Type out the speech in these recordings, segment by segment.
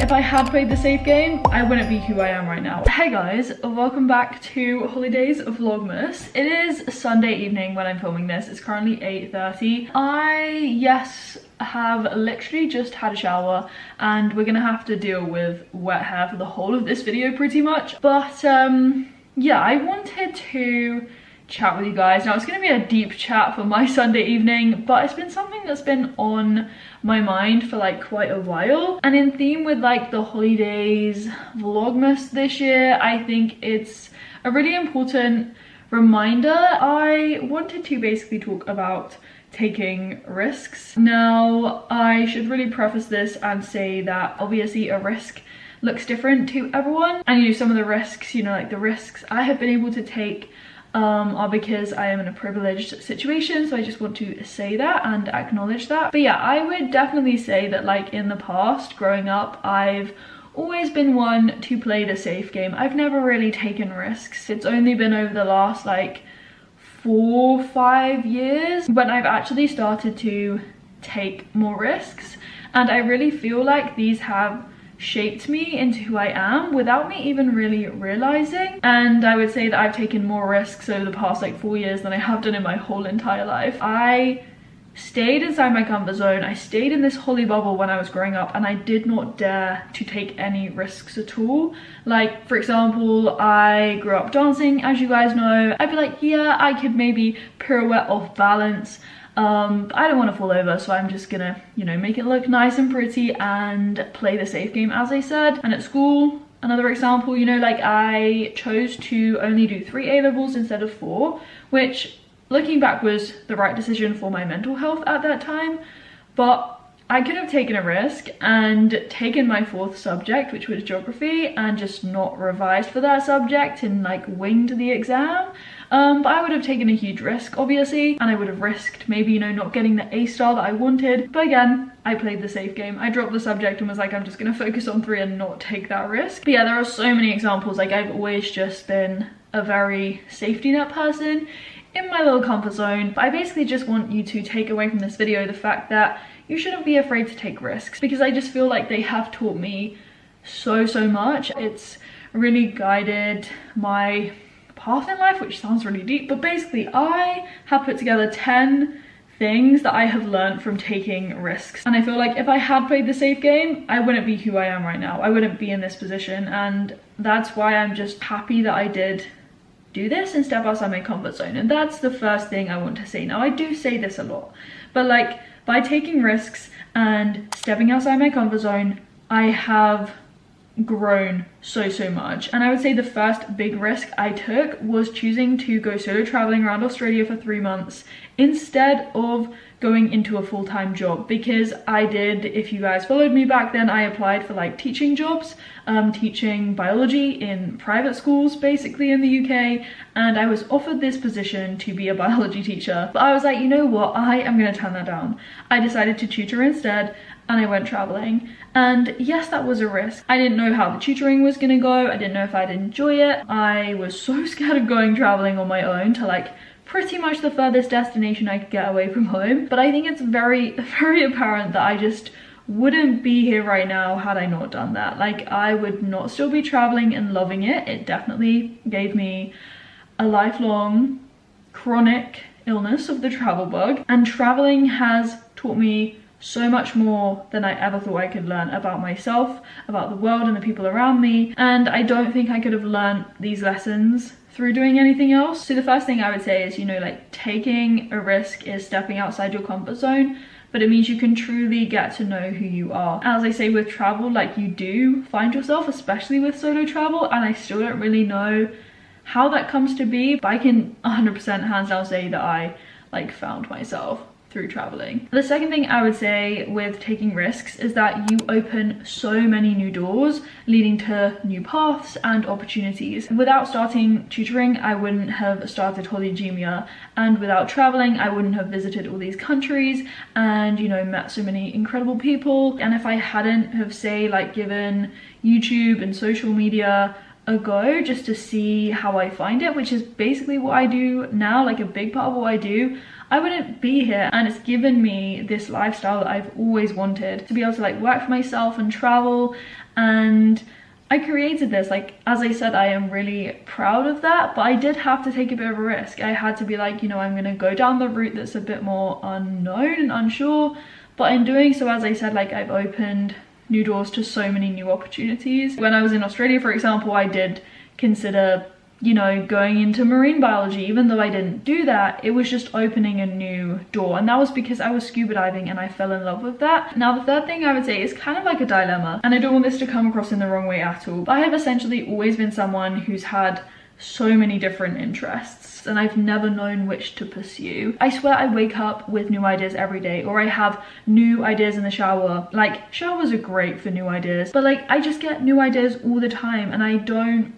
If I had played the safe game, I wouldn't be who I am right now. Hey guys, welcome back to Holidays Vlogmas. It is Sunday evening when I'm filming this. It's currently 8:30. I have literally just had a shower and we're gonna have to deal with wet hair for the whole of this video pretty much. But yeah, I wanted to chat with you guys. Now it's going to be a deep chat for my Sunday evening, but it's been something that's been on my mind for like quite a while, and in theme with like the holidays vlogmas this year, I think it's a really important reminder. I wanted to basically talk about taking risks. Now I should really preface this and say that obviously a risk looks different to everyone, and some of the risks, like the risks I have been able to take are because I am in a privileged situation, so I just want to say that and acknowledge that. But yeah, I would definitely say that like in the past, growing up, I've always been one to play the safe game. I've never really taken risks. It's only been over the last like 4 or 5 years when I've actually started to take more risks, and I really feel like these have shaped me into who I am without me even really realizing. And I would say that I've taken more risks over the past like 4 years than I have done in my whole entire life. I stayed inside my comfort zone. I stayed in this holly bubble when I was growing up, and I did not dare to take any risks at all. Like, for example, I grew up dancing, as you guys know. I'd be like, yeah, I could maybe pirouette off balance. I don't want to fall over, so I'm just gonna, make it look nice and pretty and play the safe game, as I said. And at school, another example, like I chose to only do 3 A-levels instead of 4, which looking back was the right decision for my mental health at that time. But I could have taken a risk and taken my 4th subject, which was geography, and just not revised for that subject and like winged the exam. But I would have taken a huge risk, obviously, and I would have risked maybe, not getting the A star that I wanted. But again, I played the safe game. I dropped the subject and was like, I'm just gonna focus on 3 and not take that risk. But yeah, there are so many examples. Like, I've always just been a very safety net person in my little comfort zone. But I basically just want you to take away from this video the fact that you shouldn't be afraid to take risks, because I just feel like they have taught me so much. It's really guided my path in life, which sounds really deep, but basically I have put together 10 things that I have learned from taking risks. And I feel like if I had played the safe game, I wouldn't be who I am right now. I wouldn't be in this position, and that's why I'm just happy that I did do this and step outside my comfort zone. And that's the first thing I want to say. Now, I do say this a lot, but like, by taking risks and stepping outside my comfort zone, I have grown so much. And I would say the first big risk I took was choosing to go solo traveling around Australia for 3 months instead of going into a full-time job, because I did, if you guys followed me back then, I applied for like teaching jobs, teaching biology in private schools basically in the UK, and I was offered this position to be a biology teacher, but I was like, you know what, I am gonna turn that down. I decided to tutor instead, and I went traveling. And yes, that was a risk. I didn't know how the tutoring was gonna go. I didn't know if I'd enjoy it. I was so scared of going traveling on my own to like pretty much the furthest destination I could get away from home. But I think it's very apparent that I just wouldn't be here right now had I not done that. Like, I would not still be traveling and loving it. It definitely gave me a lifelong chronic illness of the travel bug, and traveling has taught me so much more than I ever thought I could learn about myself, about the world and the people around me. And I don't think I could have learned these lessons through doing anything else. So the first thing I would say is, like, taking a risk is stepping outside your comfort zone, but it means you can truly get to know who you are. As I say, with travel, like, you do find yourself, especially with solo travel, and I still don't really know how that comes to be, but I can 100% hands down say that I like found myself through traveling. The second thing I would say with taking risks is that you open so many new doors leading to new paths and opportunities. Without starting tutoring, I wouldn't have started Holly Gabrielle, and without traveling, I wouldn't have visited all these countries and, met so many incredible people. And if I hadn't have, say, like, given YouTube and social media a go just to see how I find it, which is basically what I do now, like a big part of what I do. I wouldn't be here, and it's given me this lifestyle that I've always wanted, to be able to like work for myself and travel. And I created this, like, as I said, I am really proud of that, but I did have to take a bit of a risk. I had to be like, you know, I'm gonna go down the route that's a bit more unknown and unsure, but in doing so, as I said, like, I've opened new doors to so many new opportunities. When I was in Australia, for example, I did consider, you know, going into marine biology. Even though I didn't do that, it was just opening a new door, and that was because I was scuba diving and I fell in love with that. Now, the third thing I would say is kind of like a dilemma, and I don't want this to come across in the wrong way at all, but I have essentially always been someone who's had so many different interests, and I've never known which to pursue. I swear I wake up with new ideas every day, or I have new ideas in the shower. Like, showers are great for new ideas, but like, I just get new ideas all the time, and I don't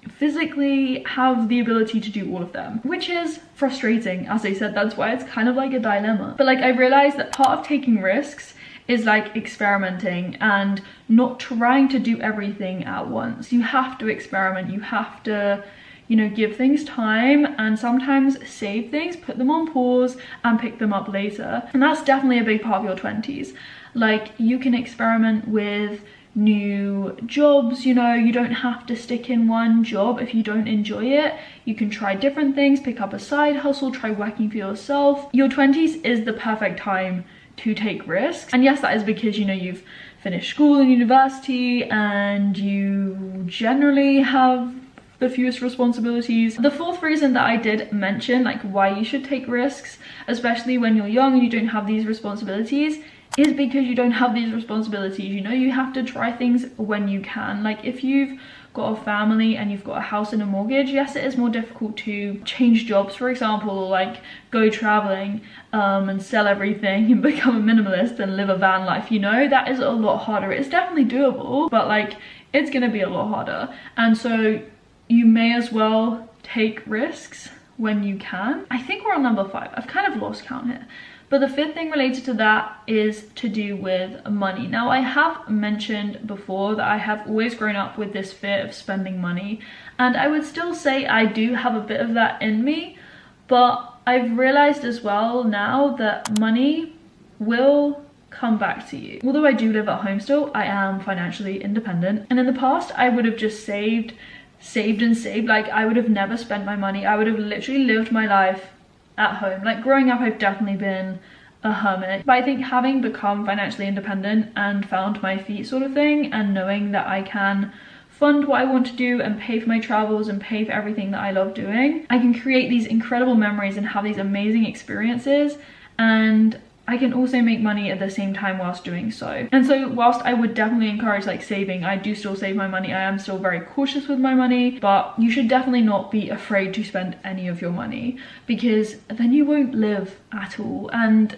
physically have the ability to do all of them, which is frustrating. As I said, that's why it's kind of like a dilemma. But like, I realized that part of taking risks is like experimenting and not trying to do everything at once. You have to experiment, you have to, you know, give things time, and sometimes save things, put them on pause and pick them up later. And that's definitely a big part of your 20s. Like, you can experiment with new jobs, you know, you don't have to stick in one job if you don't enjoy it. You can try different things, pick up a side hustle, try working for yourself. Your 20s is the perfect time to take risks. And yes, that is because, you know, you've finished school and university and you generally have the fewest responsibilities. The fourth reason that I did mention, like, why you should take risks, especially when you're young and you don't have these responsibilities, is because you don't have these responsibilities. You know, you have to try things when you can. Like, if you've got a family and you've got a house and a mortgage, yes, it is more difficult to change jobs, for example, or like go traveling and sell everything and become a minimalist and live a van life. You know, that is a lot harder. It's definitely doable, but like, it's gonna be a lot harder. And so you may as well take risks when you can. I think we're on number 5. I've kind of lost count here. But the fifth thing related to that is to do with money. Now, I have mentioned before that I have always grown up with this fear of spending money, and I would still say I do have a bit of that in me, but I've realized as well now that money will come back to you. Although I do live at home still, I am financially independent, and in the past I would have just saved and saved. Like, I would have never spent my money. I would have literally lived my life at home. Like, growing up, I've definitely been a hermit, but I think having become financially independent and found my feet sort of thing, and knowing that I can fund what I want to do and pay for my travels and pay for everything that I love doing, I can create these incredible memories and have these amazing experiences, and I can also make money at the same time whilst doing so. And so whilst I would definitely encourage like saving, I do still save my money. I am still very cautious with my money, but you should definitely not be afraid to spend any of your money, because then you won't live at all, and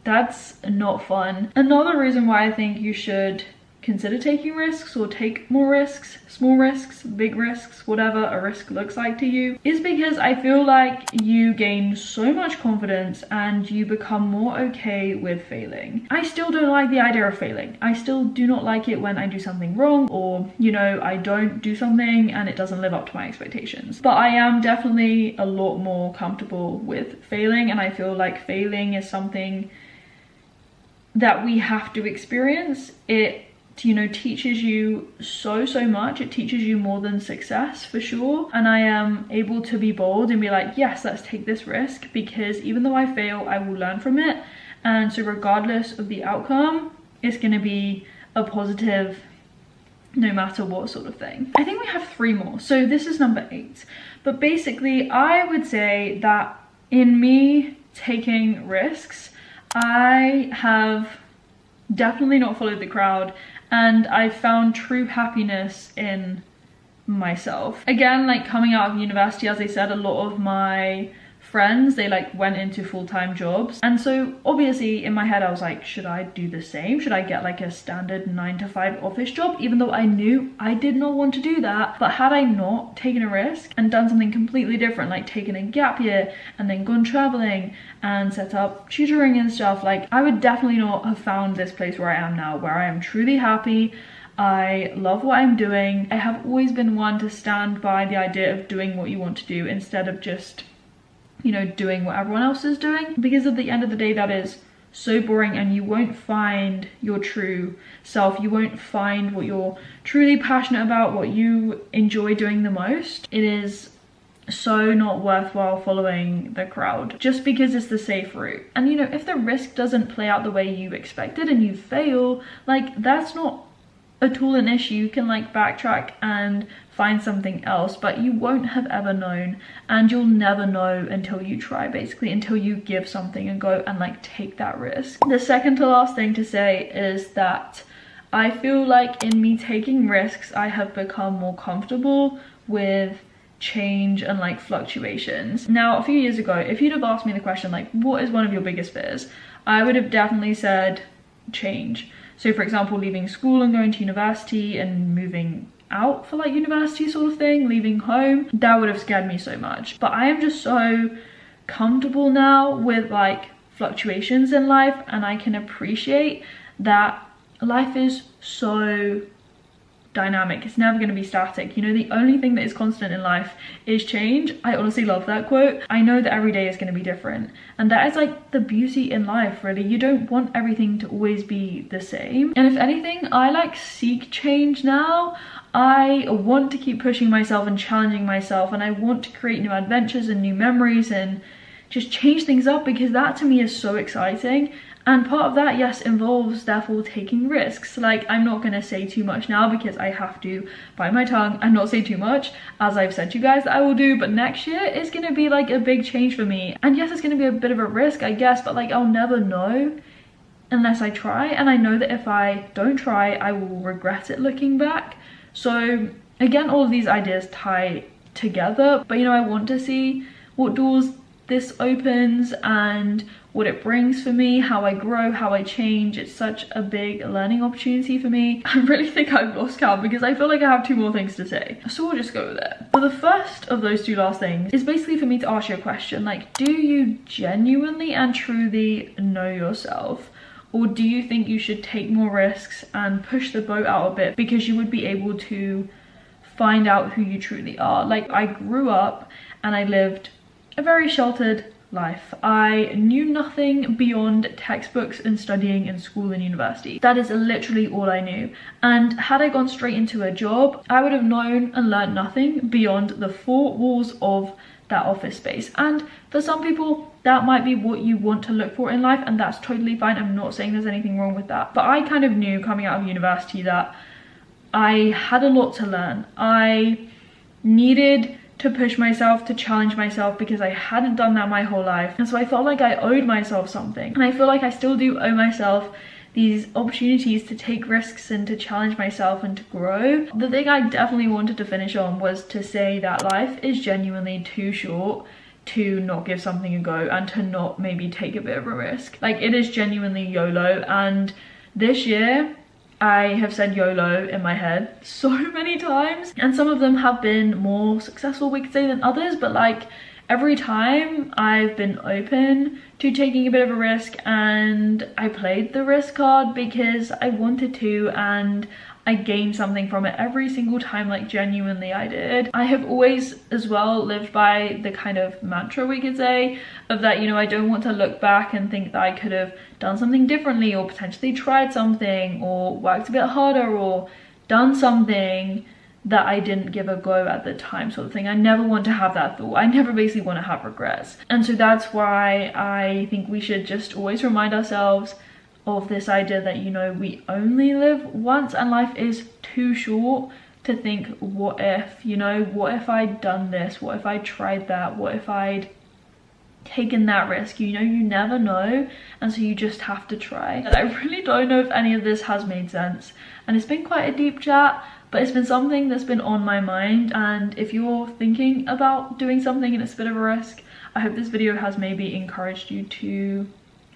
that's not fun. Another reason why I think you should consider taking risks, or take more risks, small risks, big risks, whatever a risk looks like to you, is because I feel like you gain so much confidence and you become more okay with failing. I still don't like the idea of failing. I still do not like it when I do something wrong, or, you know, I don't do something and it doesn't live up to my expectations. But I am definitely a lot more comfortable with failing, and I feel like failing is something that we have to experience. It, you know, teaches you so much. It teaches you more than success, for sure. And I am able to be bold and be like, yes, let's take this risk, because even though I fail, I will learn from it. And so regardless of the outcome, it's going to be a positive no matter what sort of thing. I think we have 3 more, so this is number 8. But basically, I would say that in me taking risks, I have definitely not followed the crowd, and I found true happiness in myself. Again, like, coming out of university, as I said, a lot of my friends, they like went into full-time jobs, and so obviously in my head I was like, should I do the same? Should I get like a standard 9-to-5 office job? Even though I knew I did not want to do that. But had I not taken a risk and done something completely different, like taken a gap year and then gone traveling and set up tutoring and stuff, like, I would definitely not have found this place where I am now, where I am truly happy. I love what I'm doing. I have always been one to stand by the idea of doing what you want to do instead of just, you know, doing what everyone else is doing, because at the end of the day that is so boring and you won't find your true self. You won't find what you're truly passionate about, what you enjoy doing the most. It is so not worthwhile following the crowd just because it's the safe route. And you know, if the risk doesn't play out the way you expected and you fail, like, that's not at all an issue. You can like backtrack and find something else, but you won't have ever known, and you'll never know until you try, basically, until you give something and go and like take that risk. The second to last thing to say is that I feel like in me taking risks, I have become more comfortable with change and like fluctuations. Now, a few years ago, if you'd have asked me the question like, what is one of your biggest fears, I would have definitely said change. So for example, leaving school and going to university and moving out for like university sort of thing, leaving home, that would have scared me so much. But I am just so comfortable now with like fluctuations in life, and I can appreciate that life is so dynamic. It's never going to be static. You know, the only thing that is constant in life is change. I honestly love that quote. I know that every day is going to be different, and that is like the beauty in life, really. You don't want everything to always be the same, and if anything, I like seek change now. I want to keep pushing myself and challenging myself, and I want to create new adventures and new memories and just change things up, because that to me is so exciting. And part of that, yes, involves therefore taking risks. Like, I'm not going to say too much now because I have to bite my tongue and not say too much, as I've said to you guys that I will do. But next year is going to be like a big change for me. And yes, it's going to be a bit of a risk, I guess, but like I'll never know unless I try. And I know that if I don't try, I will regret it looking back. So again, all of these ideas tie together. But you know, I want to see what doors this opens and what it brings for me, how I grow, how I change. It's such a big learning opportunity for me. I really think I've lost count because I feel like I have 2 more things to say, so we'll just go with it. But the first of those 2 last things is basically for me to ask you a question, like, do you genuinely and truly know yourself? Or do you think you should take more risks and push the boat out a bit because you would be able to find out who you truly are? Like, I grew up and I lived a very sheltered life. I knew nothing beyond textbooks and studying in school and university. That is literally all I knew. And had I gone straight into a job, I would have known and learned nothing beyond the 4 walls of that office space. And for some people, that might be what you want to look for in life, and that's totally fine. I'm not saying there's anything wrong with that. But I kind of knew coming out of university that I had a lot to learn. I needed to push myself, to challenge myself, because I hadn't done that my whole life. And so I felt like I owed myself something. And I feel like I still do owe myself these opportunities to take risks and to challenge myself and to grow. The thing I definitely wanted to finish on was to say that life is genuinely too short to not give something a go and to not maybe take a bit of a risk. Like, it is genuinely YOLO, and this year I have said YOLO in my head so many times, and some of them have been more successful, we could say, than others, but like every time I've been open to taking a bit of a risk, and I played the risk card because I wanted to, and I gained something from it every single time, like genuinely I did. I have always as well lived by the kind of mantra, we could say, of that, you know, I don't want to look back and think that I could have done something differently, or potentially tried something, or worked a bit harder, or done something that I didn't give a go at the time, sort of thing. I never want to have that thought. I never basically want to have regrets. And so that's why I think we should just always remind ourselves of this idea that, you know, we only live once and life is too short to think, what if, you know, what if I'd done this, what if I tried that, what if I'd taken that risk? You know, you never know, and so you just have to try. And I really don't know if any of this has made sense, and it's been quite a deep chat, but it's been something that's been on my mind. And if you're thinking about doing something and it's a bit of a risk, I hope this video has maybe encouraged you to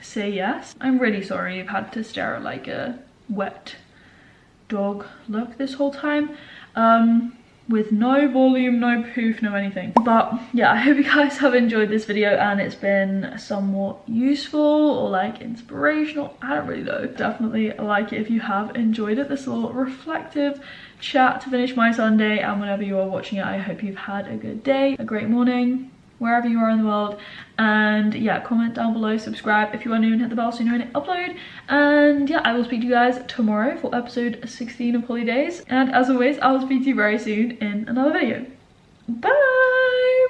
say yes. I'm really sorry you've had to stare at like a wet dog look this whole time. with no volume, no poof, no anything. But yeah, I hope you guys have enjoyed this video and it's been somewhat useful or like inspirational. I don't really know. Definitely like it if you have enjoyed it. This little reflective chat to finish my Sunday, and whenever you are watching it, I hope you've had a good day, a great morning, wherever you are in the world. And yeah, comment down below, subscribe if you are new, and hit the bell so you know when I upload. And yeah, I will speak to you guys tomorrow for episode 16 of Holly Days, and as always, I will speak to you very soon in another video. Bye.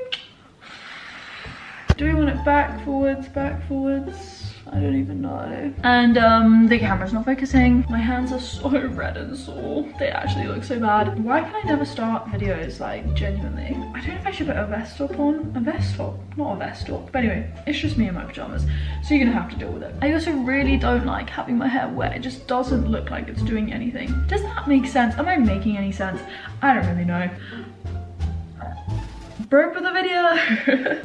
Do we want it back, forwards, back, forwards? I don't even know. And the camera's not focusing. My hands are so red and sore. They actually look so bad. Why can I never start videos, like, genuinely? I don't know if I should put a vest top on. A vest top? Not a vest top. But anyway, it's just me in my pajamas, so you're gonna have to deal with it. I also really don't like having my hair wet. It just doesn't look like it's doing anything. Does that make sense? Am I making any sense? I don't really know. Broke with the video.